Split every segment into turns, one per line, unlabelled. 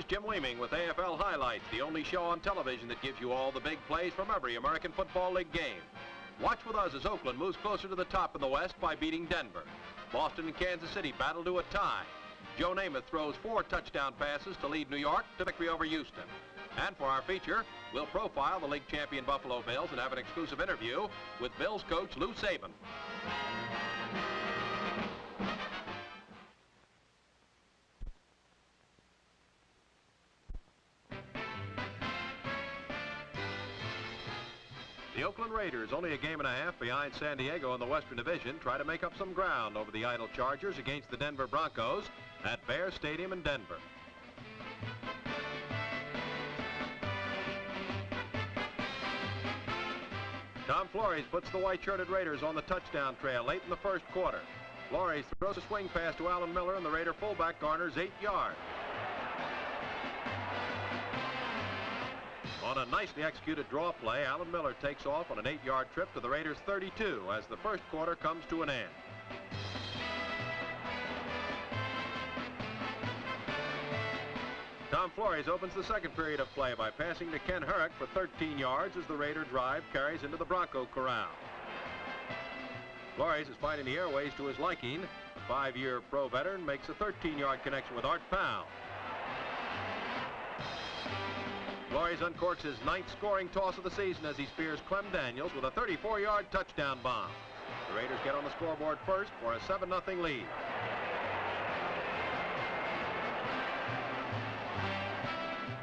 is Jim Weeming with AFL Highlights, the only show on television that gives you all the big plays from every American Football League game. Watch with us as Oakland moves closer to the top in the West by beating Denver. Boston and Kansas City battle to a tie. Joe Namath throws 4 touchdown passes to lead New York to victory over Houston. And for our feature, we'll profile the league champion Buffalo Bills and have an exclusive interview with Bills coach Lou Saban. The Oakland Raiders, only a game and a half behind San Diego in the Western Division, try to make up some ground over the idle Chargers against the Denver Broncos at Bear Stadium in Denver. Tom Flores puts the white-shirted Raiders on the touchdown trail late in the first quarter. Flores throws a swing pass to Alan Miller, and the Raider fullback garners 8 yards. On a nicely executed draw play, Alan Miller takes off on an 8-yard trip to the Raiders' 32 as the first quarter comes to an end. Tom Flores opens the second period of play by passing to Ken Herrick for 13 yards as the Raider drive carries into the Bronco corral. Flores is finding the airways to his liking. The 5-year pro veteran makes a 13-yard connection with Art Powell. Flores uncorks his 9th scoring toss of the season as he spears Clem Daniels with a 34-yard touchdown bomb. The Raiders get on the scoreboard first for a 7-0 lead.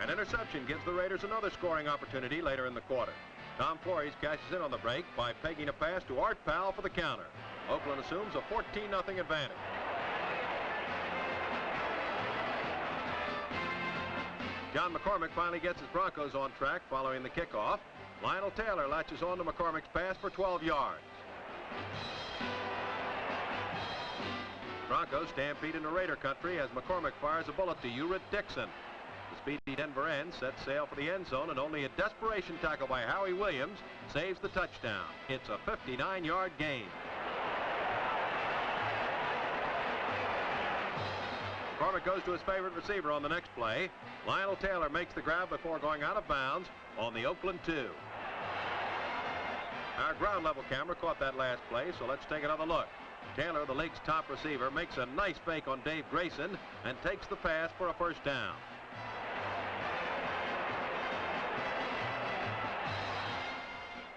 An interception gives the Raiders another scoring opportunity later in the quarter. Tom Flores cashes in on the break by pegging a pass to Art Powell for the counter. Oakland assumes a 14-0 advantage. John McCormick finally gets his Broncos on track following the kickoff. Lionel Taylor latches on to McCormick's pass for 12 yards. Broncos stampede into Raider country as McCormick fires a bullet to Urit Dixon. The speedy Denver end sets sail for the end zone, and only a desperation tackle by Howie Williams saves the touchdown. It's a 59-yard gain. McCormick goes to his favorite receiver on the next play. Lionel Taylor makes the grab before going out of bounds on the Oakland 2. Our ground level camera caught that last play, so let's take another look. Taylor, the league's top receiver, makes a nice fake on Dave Grayson and takes the pass for a first down.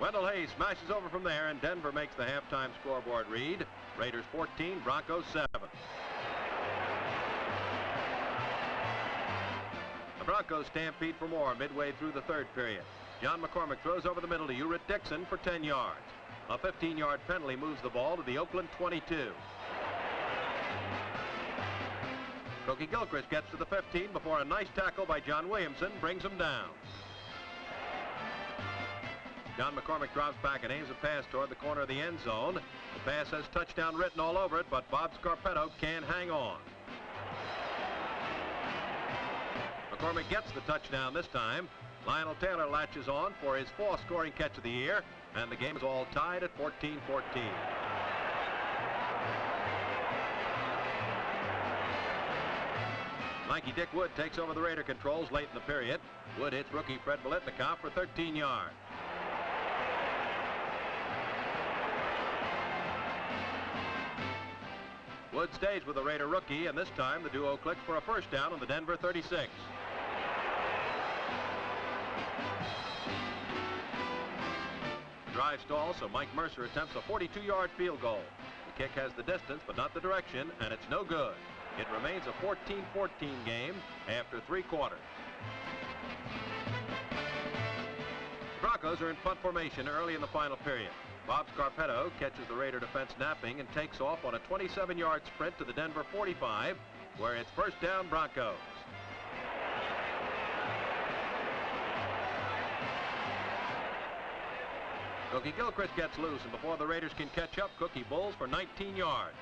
Wendell Hayes smashes over from there, and Denver makes the halftime scoreboard read. Raiders 14, Broncos 7. The Broncos stampede for more midway through the third period. John McCormick throws over the middle to Urit Dixon for 10 yards. A 15-yard penalty moves the ball to the Oakland 22. Cookie Gilchrist gets to the 15 before a nice tackle by John Williamson brings him down. John McCormick drops back and aims a pass toward the corner of the end zone. The pass has touchdown written all over it, but Bob Scarpetto can't hang on. McCormick gets the touchdown this time. Lionel Taylor latches on for his 4th scoring catch of the year, and the game is all tied at 14-14. Lanky Dick Wood takes over the Raider controls late in the period. Wood hits rookie Fred Biletnikoff for 13 yards. Wood stays with the Raider rookie, and this time the duo clicks for a first down on the Denver 36. Drive stalls, so Mike Mercer attempts a 42-yard field goal. The kick has the distance, but not the direction, and it's no good. It remains a 14-14 game after 3 quarters. The Broncos are in punt formation early in the final period. Bob Scarpetto catches the Raider defense napping and takes off on a 27-yard sprint to the Denver 45, where it's first down Broncos. Cookie Gilchrist gets loose, and before the Raiders can catch up, Cookie bowls for 19 yards.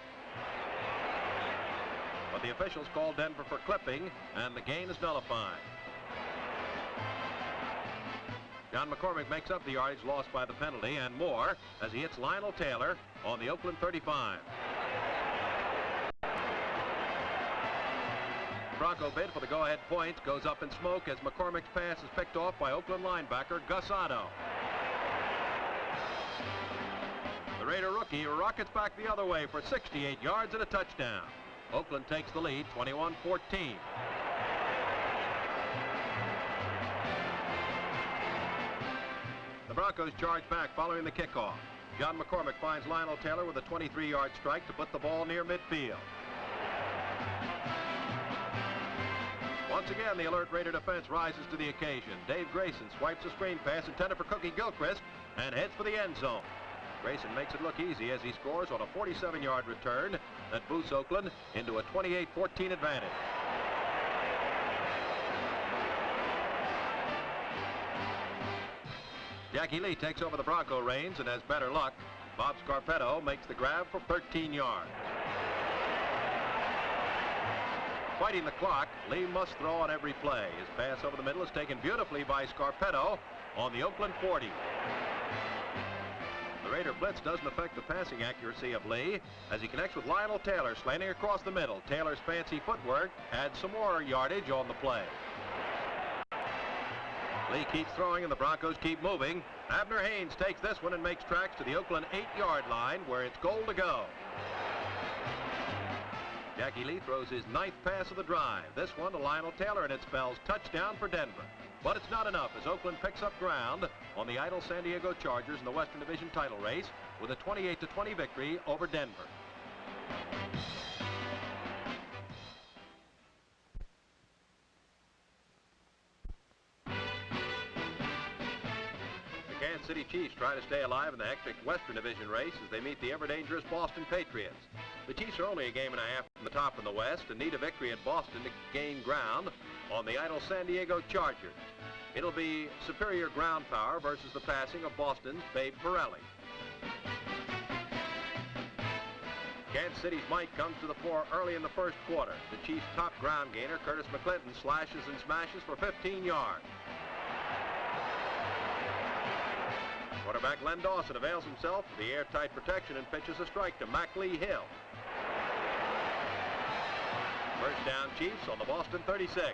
But the officials call Denver for clipping, and the gain is nullified. John McCormick makes up the yardage lost by the penalty and more as he hits Lionel Taylor on the Oakland 35. Bronco bid for the go-ahead points goes up in smoke as McCormick's pass is picked off by Oakland linebacker Gus Otto. The Raider rookie rockets back the other way for 68 yards and a touchdown. Oakland takes the lead, 21-14. The Broncos charge back following the kickoff. John McCormick finds Lionel Taylor with a 23-yard strike to put the ball near midfield. Once again, the alert Raider defense rises to the occasion. Dave Grayson swipes a screen pass intended for Cookie Gilchrist and heads for the end zone. Grayson makes it look easy as he scores on a 47-yard return that boosts Oakland into a 28-14 advantage. Jackie Lee takes over the Bronco reins and has better luck. Bob Scarpetto makes the grab for 13 yards. Fighting the clock, Lee must throw on every play. His pass over the middle is taken beautifully by Scarpetto on the Oakland 40. The Raider blitz doesn't affect the passing accuracy of Lee as he connects with Lionel Taylor, slanting across the middle. Taylor's fancy footwork adds some more yardage on the play. Lee keeps throwing and the Broncos keep moving. Abner Haynes takes this one and makes tracks to the Oakland 8-yard line where it's goal to go. Jackie Lee throws his 9th pass of the drive. This one to Lionel Taylor and it spells touchdown for Denver. But it's not enough as Oakland picks up ground on the idle San Diego Chargers in the Western Division title race with a 28-20 victory over Denver. The Kansas City Chiefs try to stay alive in the hectic Western Division race as they meet the ever-dangerous Boston Patriots. The Chiefs are only a game and a half from the top in the West and need a victory at Boston to gain ground on the idle San Diego Chargers. It'll be superior ground power versus the passing of Boston's Babe Pirelli. Kansas City's might comes to the fore early in the first quarter. The Chiefs' top ground gainer, Curtis McClinton, slashes and smashes for 15 yards. Quarterback Len Dawson avails himself of the airtight protection and pitches a strike to Mackley Hill. First down Chiefs on the Boston 36.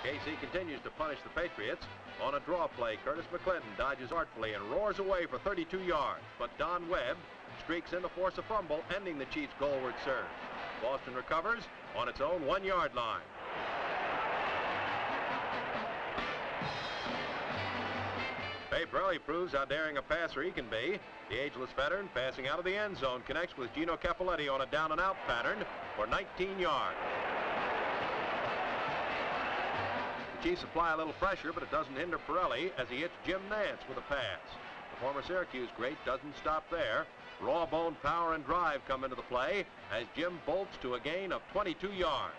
KC continues to punish the Patriots. On a draw play, Curtis McClinton dodges artfully and roars away for 32 yards. But Don Webb streaks in to force a fumble, ending the Chiefs' goalward surge. Boston recovers on its own 1-yard line. Babe Pirelli proves how daring a passer he can be. The ageless veteran passing out of the end zone connects with Gino Cappelletti on a down-and-out pattern for 19 yards. The Chiefs apply a little pressure, but it doesn't hinder Pirelli as he hits Jim Nance with a pass. The former Syracuse great doesn't stop there. Raw bone power and drive come into the play as Jim bolts to a gain of 22 yards.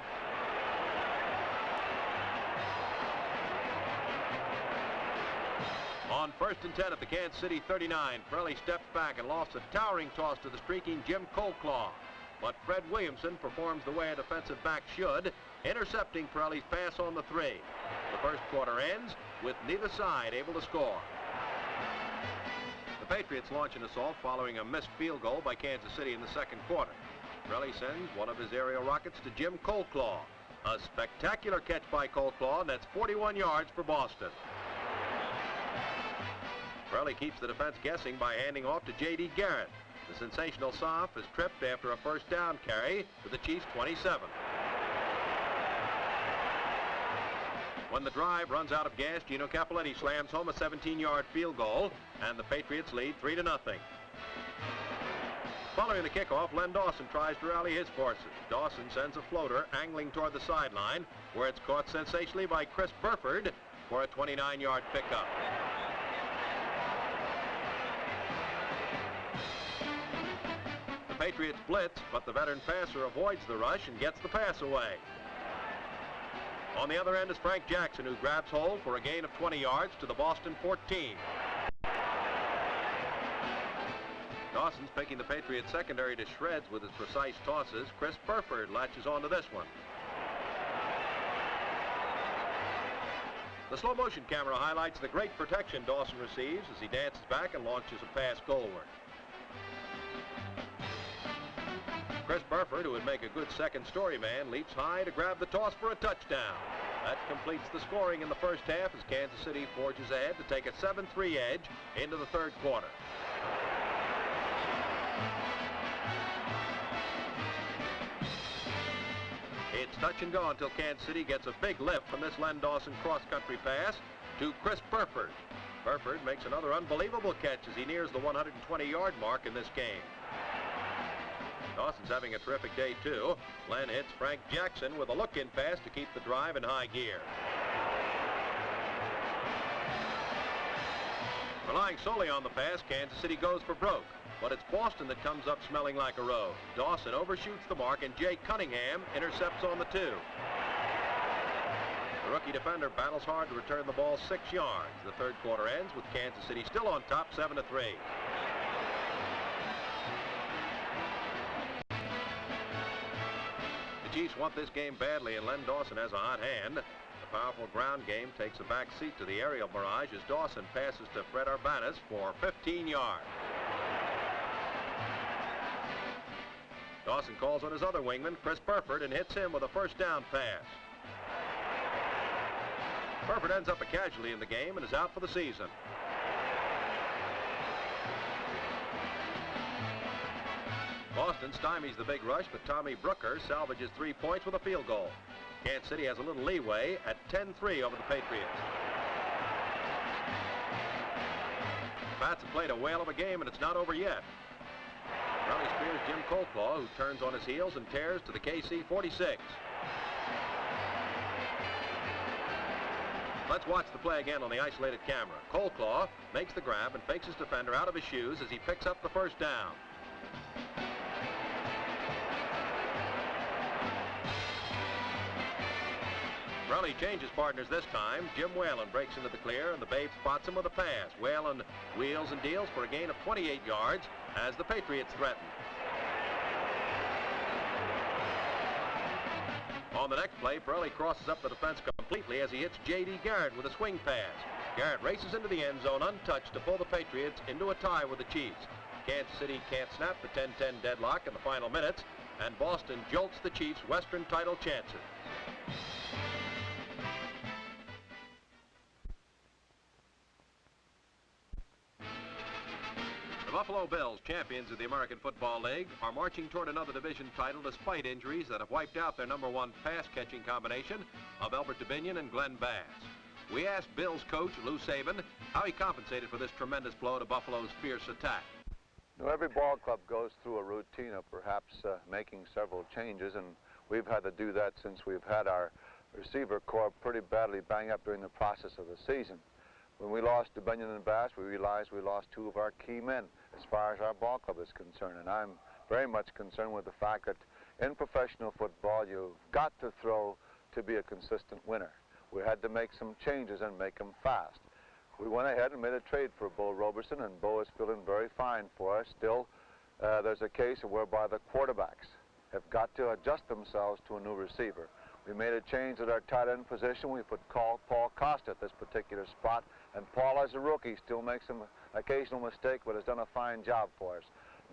On 1st and 10 at the Kansas City 39, Pirelli steps back and lofts a towering toss to the streaking Jim Coleclaw. But Fred Williamson performs the way a defensive back should, intercepting Pirelli's pass on the 3. The first quarter ends with neither side able to score. The Patriots launch an assault following a missed field goal by Kansas City in the second quarter. Pirelli sends one of his aerial rockets to Jim Coleclaw. A spectacular catch by Coleclaw, and that's 41 yards for Boston. Pirelli keeps the defense guessing by handing off to J.D. Garrett. The sensational Soff is tripped after a first down carry to the Chiefs' 27. When the drive runs out of gas, Gino Cappelletti slams home a 17-yard field goal, and the Patriots lead 3-0. Following the kickoff, Len Dawson tries to rally his forces. Dawson sends a floater angling toward the sideline, where it's caught sensationally by Chris Burford for a 29-yard pickup. The Patriots blitz, but the veteran passer avoids the rush and gets the pass away. On the other end is Frank Jackson, who grabs hold for a gain of 20 yards to the Boston 14. Dawson's picking the Patriots secondary to shreds with his precise tosses. Chris Burford latches onto this one. The slow motion camera highlights the great protection Dawson receives as he dances back and launches a pass goalward. Chris Burford, who would make a good second story man, leaps high to grab the toss for a touchdown. That completes the scoring in the first half as Kansas City forges ahead to take a 7-3 edge into the third quarter. It's touch and go until Kansas City gets a big lift from this Len Dawson cross-country pass to Chris Burford. Burford makes another unbelievable catch as he nears the 120-yard mark in this game. Dawson's having a terrific day, too. Len hits Frank Jackson with a look-in pass to keep the drive in high gear. Relying solely on the pass, Kansas City goes for broke. But it's Boston that comes up smelling like a road. Dawson overshoots the mark, and Jay Cunningham intercepts on the 2. The rookie defender battles hard to return the ball 6 yards. The third quarter ends with Kansas City still on top, 7-3. The Chiefs want this game badly, and Len Dawson has a hot hand. The powerful ground game takes a back seat to the aerial barrage as Dawson passes to Fred Urbanez for 15 yards. Dawson calls on his other wingman, Chris Burford, and hits him with a first down pass. Burford ends up a casualty in the game and is out for the season. Boston stymies the big rush, but Tommy Brooker salvages 3 points with a field goal. Kansas City has a little leeway at 10-3 over the Patriots. The Pats have played a whale of a game, and it's not over yet. Raleigh spears Jim Coleclaw, who turns on his heels and tears to the KC 46. Let's watch the play again on the isolated camera. Coleclaw makes the grab and fakes his defender out of his shoes as he picks up the first down. Raleigh changes partners this time. Jim Whalen breaks into the clear, and the Babe spots him with a pass. Whalen wheels and deals for a gain of 28 yards as the Patriots threaten. On the next play, Purley crosses up the defense completely as he hits J.D. Garrett with a swing pass. Garrett races into the end zone untouched to pull the Patriots into a tie with the Chiefs. Kansas City can't snap the 10-10 deadlock in the final minutes, and Boston jolts the Chiefs' Western title chances. The Buffalo Bills, champions of the American Football League, are marching toward another division title despite injuries that have wiped out their #1 pass-catching combination of Albert Dubinion and Glenn Bass. We asked Bills coach Lou Saban how he compensated for this tremendous blow to Buffalo's fierce attack.
You know, every ball club goes through a routine of perhaps making several changes, and we've had to do that since we've had our receiver corps pretty badly banged up during the process of the season. When we lost Dubinion and Bass, we realized we lost 2 of our key men as far as our ball club is concerned. And I'm very much concerned with the fact that in professional football, you've got to throw to be a consistent winner. We had to make some changes and make them fast. We went ahead and made a trade for Bo Roberson, and Bo is feeling very fine for us. Still, there's a case whereby the quarterbacks have got to adjust themselves to a new receiver. We made a change at our tight end position. We put Paul Costa at this particular spot, and Paul, as a rookie, still makes an occasional mistake, but has done a fine job for us.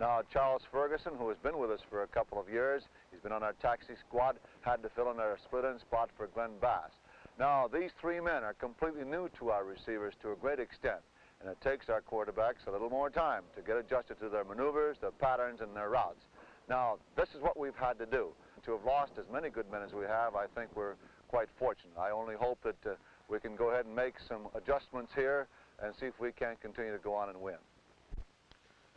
Now, Charles Ferguson, who has been with us for a couple of years, he's been on our taxi squad, had to fill in our split-end spot for Glenn Bass. Now, these 3 men are completely new to our receivers to a great extent, and it takes our quarterbacks a little more time to get adjusted to their maneuvers, their patterns, and their routes. Now, this is what we've had to do. To have lost as many good men as we have, I think we're quite fortunate. I only hope that we can go ahead and make some adjustments here and see if we can continue to go on and win.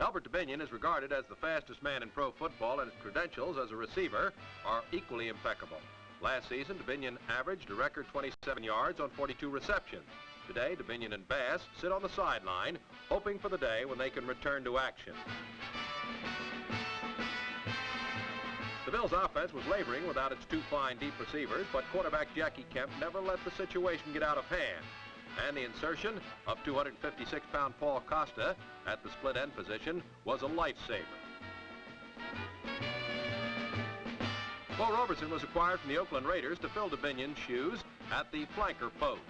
Albert Dubinion is regarded as the fastest man in pro football, and his credentials as a receiver are equally impeccable. Last season, Dubinion averaged a record 27 yards on 42 receptions. Today, Dubinion and Bass sit on the sideline, hoping for the day when they can return to action. The Bills' offense was laboring without its 2 fine deep receivers, but quarterback Jackie Kemp never let the situation get out of hand. And the insertion of 256-pound Paul Costa at the split end position was a lifesaver. Bo Roberson was acquired from the Oakland Raiders to fill Dubinion's shoes at the flanker post.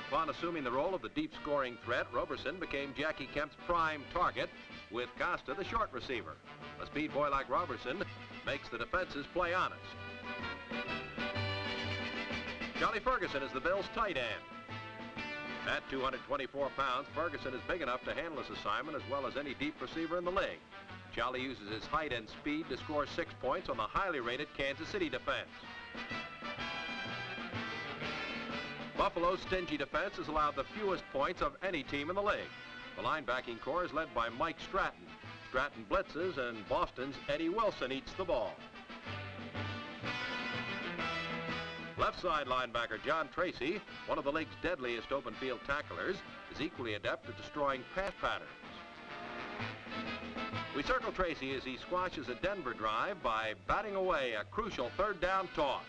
Upon assuming the role of the deep scoring threat, Roberson became Jackie Kemp's prime target, with Costa the short receiver. A speed boy like Robertson makes the defenses play honest. Charlie Ferguson is the Bills' tight end. At 224 pounds, Ferguson is big enough to handle this assignment as well as any deep receiver in the league. Charlie uses his height and speed to score 6 points on the highly rated Kansas City defense. Buffalo's stingy defense has allowed the fewest points of any team in the league. The linebacking core is led by Mike Stratton. Stratton blitzes, and Boston's Eddie Wilson eats the ball. Left side linebacker John Tracy, one of the league's deadliest open field tacklers, is equally adept at destroying pass patterns. We circle Tracy as he squashes a Denver drive by batting away a crucial third down toss.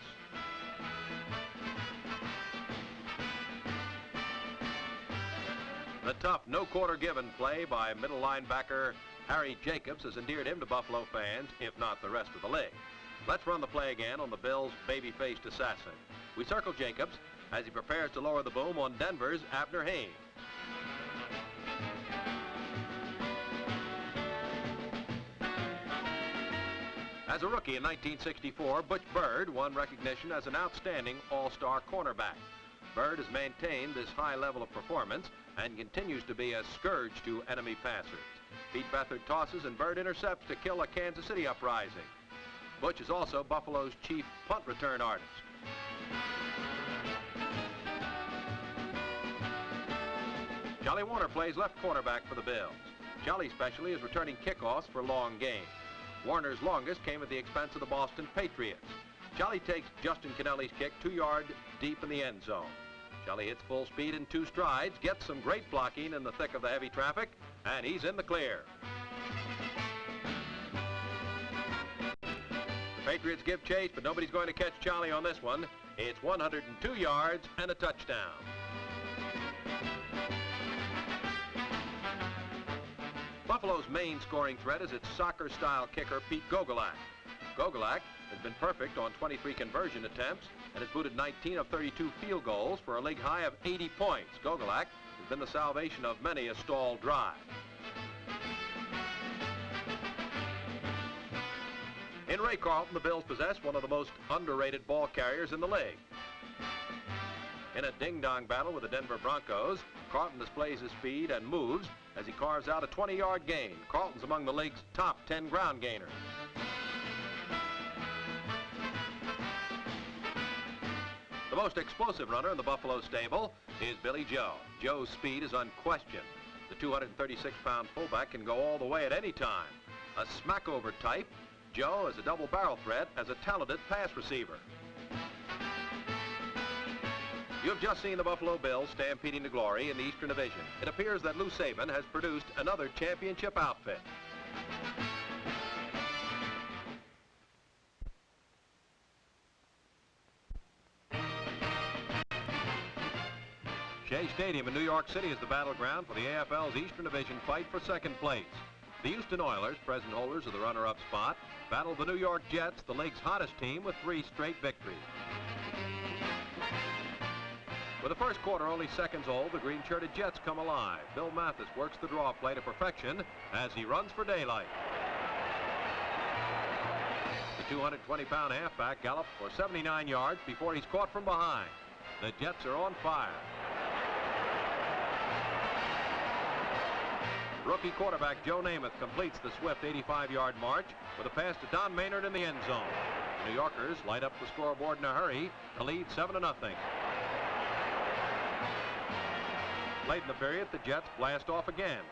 The tough no-quarter given play by middle linebacker Harry Jacobs has endeared him to Buffalo fans, if not the rest of the league. Let's run the play again on the Bills' baby-faced assassin. We circle Jacobs as he prepares to lower the boom on Denver's Abner Haynes. As a rookie in 1964, Butch Bird won recognition as an outstanding all-star cornerback. Bird has maintained this high level of performance and continues to be a scourge to enemy passers. Pete Beathard tosses and Bird intercepts to kill a Kansas City uprising. Butch is also Buffalo's chief punt return artist. Charlie Warner plays left cornerback for the Bills. Charlie specialty is returning kickoffs for long games. Warner's longest came at the expense of the Boston Patriots. Charlie takes Justin Kennelly's kick 2 yards deep in the end zone. Charlie hits full speed in 2 strides, gets some great blocking in the thick of the heavy traffic, and he's in the clear. The Patriots give chase, but nobody's going to catch Charlie on this one. It's 102 yards and a touchdown. Buffalo's main scoring threat is its soccer-style kicker, Pete Gogolak. Gogolak has been perfect on 23 conversion attempts and has booted 19 of 32 field goals for a league high of 80 points. Gogolak has been the salvation of many a stalled drive. In Ray Carlton, the Bills possess one of the most underrated ball carriers in the league. In a ding-dong battle with the Denver Broncos, Carlton displays his speed and moves as he carves out a 20-yard gain. Carlton's among the league's top 10 ground gainers. The most explosive runner in the Buffalo stable is Billy Joe. Joe's speed is unquestioned. The 236-pound fullback can go all the way at any time. A smack-over type, Joe is a double-barrel threat as a talented pass receiver. You have just seen the Buffalo Bills stampeding to glory in the Eastern Division. It appears that Lou Saban has produced another championship outfit. Shea Stadium in New York City is the battleground for the AFL's Eastern Division fight for second place. The Houston Oilers, present holders of the runner-up spot, battle the New York Jets, the league's hottest team, with 3 straight victories. With the first quarter only seconds old, the green-shirted Jets come alive. Bill Mathis works the draw play to perfection as he runs for daylight. The 220-pound halfback gallops for 79 yards before he's caught from behind. The Jets are on fire. Rookie quarterback Joe Namath completes the swift 85-yard march with a pass to Don Maynard in the end zone. The New Yorkers light up the scoreboard in a hurry to lead 7-0. Late in the period, the Jets blast off again.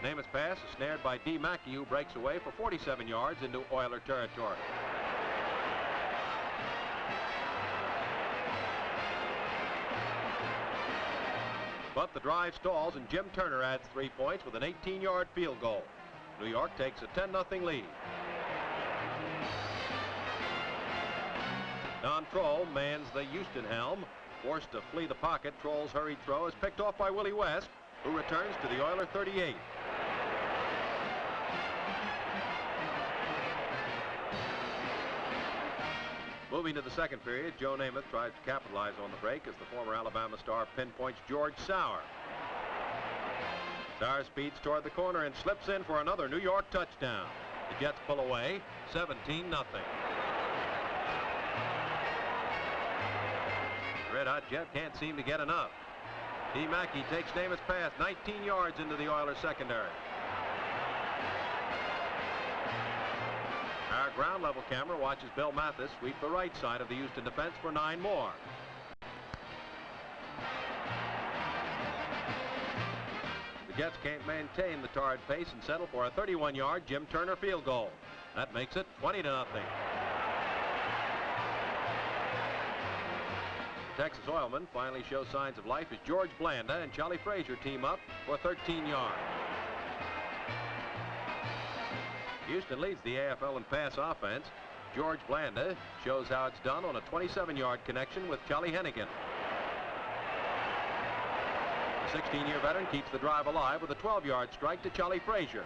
Namath's pass is snared by D. Mackey, who breaks away for 47 yards into Oiler territory. But the drive stalls and Jim Turner adds 3 points with an 18-yard field goal. New York takes a 10-0 lead. Don Troll mans the Houston helm. Forced to flee the pocket, Troll's hurried throw is picked off by Willie West, who returns to the Oiler 38. Moving to the second period, Joe Namath tries to capitalize on the break as the former Alabama star pinpoints George Sauer. Sauer speeds toward the corner and slips in for another New York touchdown. The Jets pull away, 17-0. Red-hot Jet can't seem to get enough. D. Mackey takes Namath's pass 19 yards into the Oilers secondary. Our ground level camera watches Bill Mathis sweep the right side of the Houston defense for 9 more. The Jets can't maintain the torrid pace and settle for a 31-yard Jim Turner field goal. That makes it 20-0. Texas Oilmen finally show signs of life as George Blanda and Charlie Frazier team up for 13 yards. Houston leads the AFL in pass offense. George Blanda shows how it's done on a 27-yard connection with Charlie Hennigan. The 16-year veteran keeps the drive alive with a 12-yard strike to Charlie Frazier.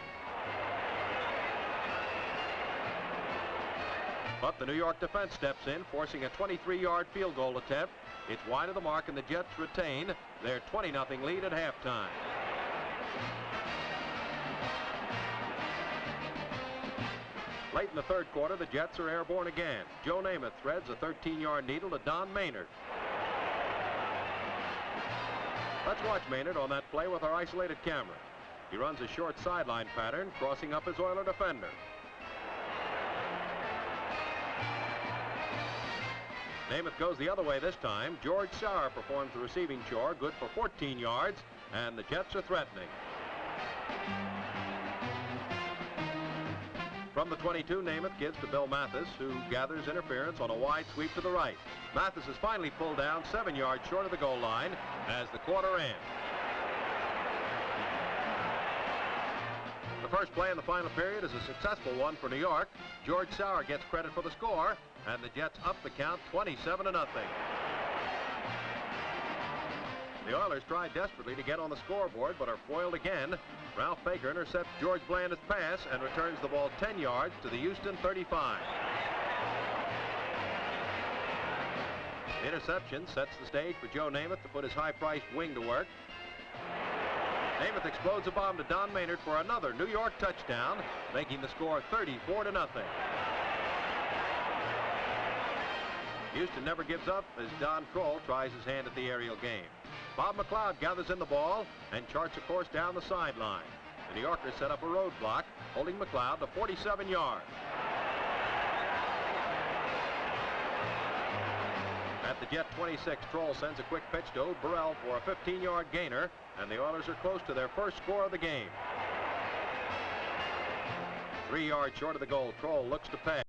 But the New York defense steps in, forcing a 23-yard field goal attempt. It's wide of the mark, and the Jets retain their 20-0 lead at halftime. Late in the third quarter, the Jets are airborne again. Joe Namath threads a 13-yard needle to Don Maynard. Let's watch Maynard on that play with our isolated camera. He runs a short sideline pattern, crossing up his Oiler defender. Namath goes the other way this time. George Sauer performs the receiving chore, good for 14 yards, and the Jets are threatening. From the 22, Namath gives to Bill Mathis, who gathers interference on a wide sweep to the right. Mathis is finally pulled down 7 yards short of the goal line as the quarter ends. The first play in the final period is a successful one for New York. George Sauer gets credit for the score, and the Jets up the count 27-0. The Oilers try desperately to get on the scoreboard, but are foiled again. Ralph Baker intercepts George Blanda's pass and returns the ball 10 yards to the Houston 35. The interception sets the stage for Joe Namath to put his high-priced wing to work. Namath explodes a bomb to Don Maynard for another New York touchdown, making the score 34-0. Houston never gives up as Don Kroll tries his hand at the aerial game. Bob McLeod gathers in the ball and charts a course down the sideline. The New Yorkers set up a roadblock, holding McLeod to 47 yards. At the Jet 26, Kroll sends a quick pitch to Ode Burrell for a 15-yard gainer, and the Oilers are close to their first score of the game. 3 yards short of the goal, Kroll looks to pass.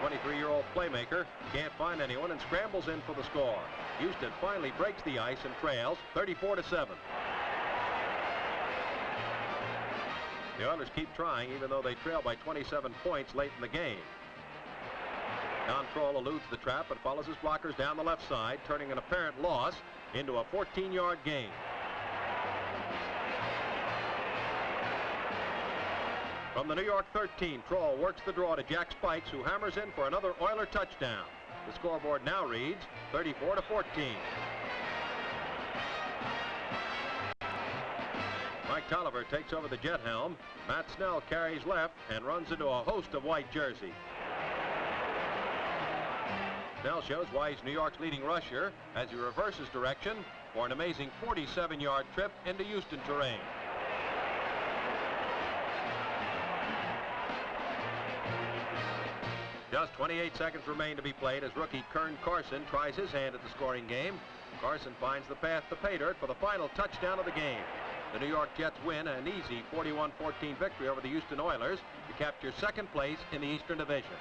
23-year-old playmaker can't find anyone and scrambles in for the score. Houston finally breaks the ice and trails 34-7. The Oilers keep trying even though they trail by 27 points late in the game. Don Kroll eludes the trap and follows his blockers down the left side, turning an apparent loss into a 14-yard gain. From the New York 13, Kroll works the draw to Jack Spikes, who hammers in for another Oiler touchdown. The scoreboard now reads 34-14. Mike Tolliver takes over the Jet helm. Matt Snell carries left and runs into a host of white jerseys. Snell shows why he's New York's leading rusher as he reverses direction for an amazing 47-yard trip into Houston terrain. Just 28 seconds remain to be played as rookie Kern Carson tries his hand at the scoring game. Carson finds the path to pay dirt for the final touchdown of the game. The New York Jets win an easy 41-14 victory over the Houston Oilers to capture second place in the Eastern Division.